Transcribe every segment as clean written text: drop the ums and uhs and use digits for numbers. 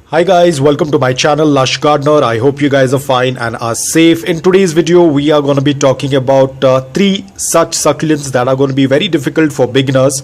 Hi guys, welcome to my channel Lush Gardener. I hope you guys are fine and are safe. In today's video we are going to be talking about three such succulents that are going to be very difficult for beginners.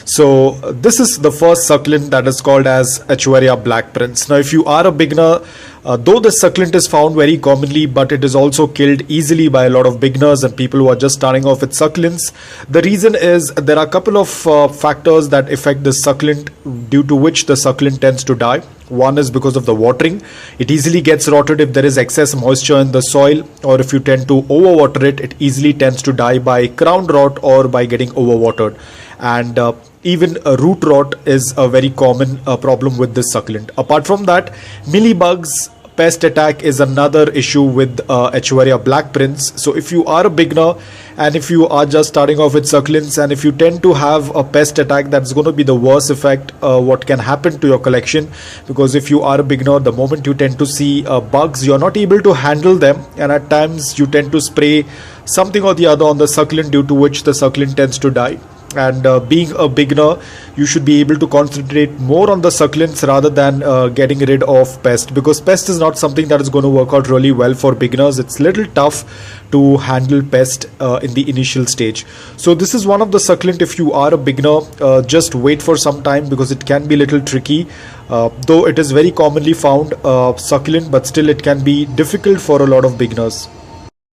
So this is the first succulent, that is called as Echeveria Black Prince. Now if you are a beginner, though the succulent is found very commonly, but it is also killed easily by a lot of beginners and people who are just starting off with succulents. The reason is there are a couple of factors that affect the succulent, due to which the succulent tends to die. One is because of the watering. It easily gets rotted if there is excess moisture in the soil, or if you tend to overwater it, it easily tends to die by crown rot or by getting overwatered. And even root rot is a very common problem with this succulent. Apart from that, mealybugs pest attack is another issue with Echeveria Black Prince. So if you are a beginner and if you are just starting off with succulents, and if you tend to have a pest attack, that's going to be the worst effect what can happen to your collection. Because if you are a beginner, the moment you tend to see bugs, you're not able to handle them, and at times you tend to spray something or the other on the succulent, due to which the succulent tends to die. And being a beginner, you should be able to concentrate more on the succulents rather than getting rid of pest, because pest is not something that is going to work out really well for beginners. It's little tough to handle pest in the initial stage. So this is one of the succulent. If you are a beginner, just wait for some time, because it can be little tricky. Though it is very commonly found succulent, but still it can be difficult for a lot of beginners.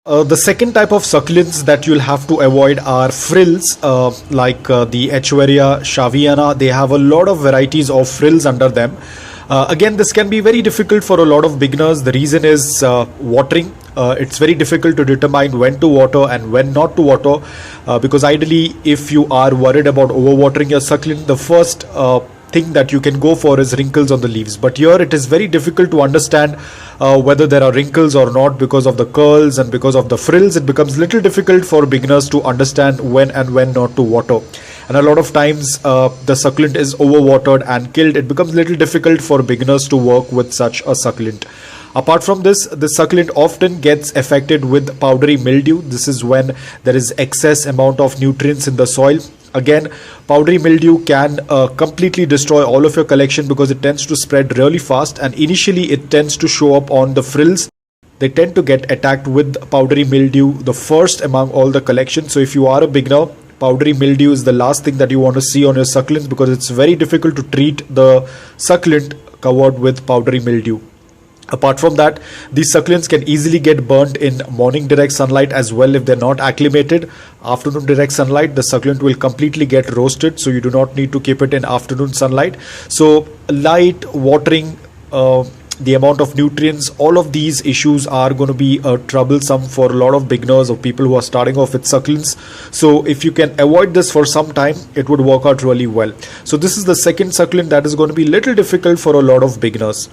The second type of succulents that you'll have to avoid are frills, like the Echeveria shaviana. They have a lot of varieties of frills under them. Again, this can be very difficult for a lot of beginners. The reason is watering. It's very difficult to determine when to water and when not to water, because ideally, if you are worried about overwatering your succulent, the first thing that you can go for is wrinkles on the leaves. But here it is very difficult to understand whether there are wrinkles or not, because of the curls and because of the frills. It becomes little difficult for beginners to understand when and when not to water. And a lot of times the succulent is overwatered and killed. It becomes little difficult for beginners to work with such a succulent. Apart from this, the succulent often gets affected with powdery mildew. This is when there is excess amount of nutrients in the soil. Again, powdery mildew can completely destroy all of your collection, because it tends to spread really fast, and initially it tends to show up on the frills. They tend to get attacked with powdery mildew the first among all the collection. So if you are a beginner, powdery mildew is the last thing that you want to see on your succulents, because it's very difficult to treat the succulent covered with powdery mildew. Apart from that, these succulents can easily get burnt in morning direct sunlight as well if they're not acclimated. Afternoon direct sunlight, the succulent will completely get roasted, so you do not need to keep it in afternoon sunlight. So light, watering, the amount of nutrients, all of these issues are going to be troublesome for a lot of beginners or people who are starting off with succulents. So if you can avoid this for some time, it would work out really well. So this is the second succulent that is going to be little difficult for a lot of beginners.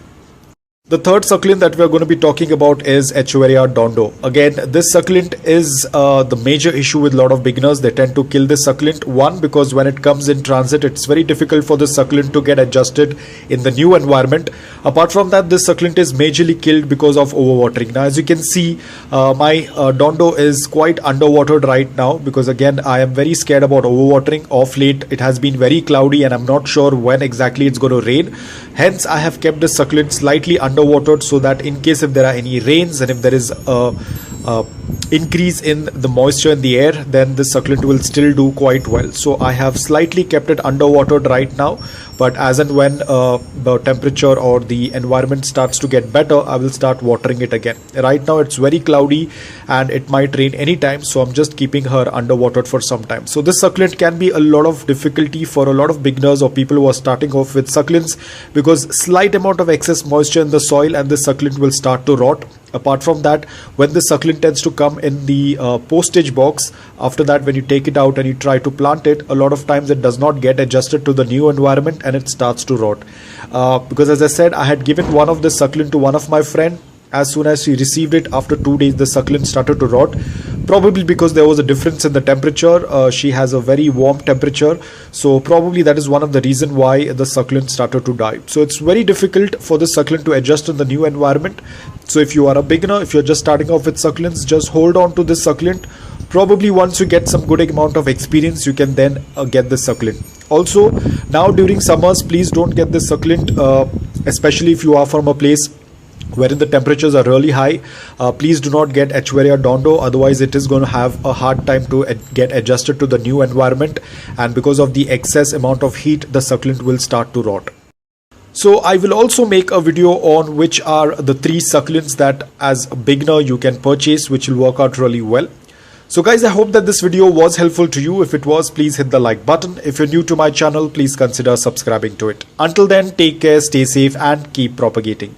The third succulent that we are going to be talking about is Echeveria dondo. Again, this succulent is the major issue with a lot of beginners. They tend to kill this succulent. One, because when it comes in transit, it's very difficult for this succulent to get adjusted in the new environment. Apart from that, this succulent is majorly killed because of overwatering. Now, as you can see, my dondo is quite underwatered right now, because again, I am very scared about overwatering. Of late, it has been very cloudy and I'm not sure when exactly it's going to rain. Hence, I have kept this succulent slightly underwatered, so that in case if there are any rains and if there is a increase in the moisture in the air, then this succulent will still do quite well. So I have slightly kept it underwatered right now, but as and when the temperature or the environment starts to get better, I will start watering it again. Right now it's very cloudy and it might rain anytime, so I'm just keeping her underwatered for some time. So this succulent can be a lot of difficulty for a lot of beginners or people who are starting off with succulents, because slight amount of excess moisture in the soil and the succulent will start to rot. Apart from that, when the succulent tends to come in the postage box, after that when you take it out and you try to plant it, a lot of times it does not get adjusted to the new environment and it starts to rot. Because as I said, I had given one of the succulent to one of my friend. As soon as she received it, after 2 days the succulent started to rot, probably because there was a difference in the temperature. She has a very warm temperature, so probably that is one of the reason why the succulent started to die. So it's very difficult for the succulent to adjust in the new environment. So if you are a beginner, if you're just starting off with succulents, just hold on to this succulent. Probably once you get some good amount of experience, you can then get the succulent. Also, now during summers, please don't get this succulent, especially if you are from a place wherein the temperatures are really high. Please do not get Echeveria dondo, otherwise it is going to have a hard time to get adjusted to the new environment, and because of the excess amount of heat, the succulent will start to rot. So I will also make a video on which are the 3 succulents that as a beginner you can purchase, which will work out really well. So guys, I hope that this video was helpful to you. If it was, please hit the like button. If you're new to my channel, please consider subscribing to it. Until then, take care, stay safe and keep propagating.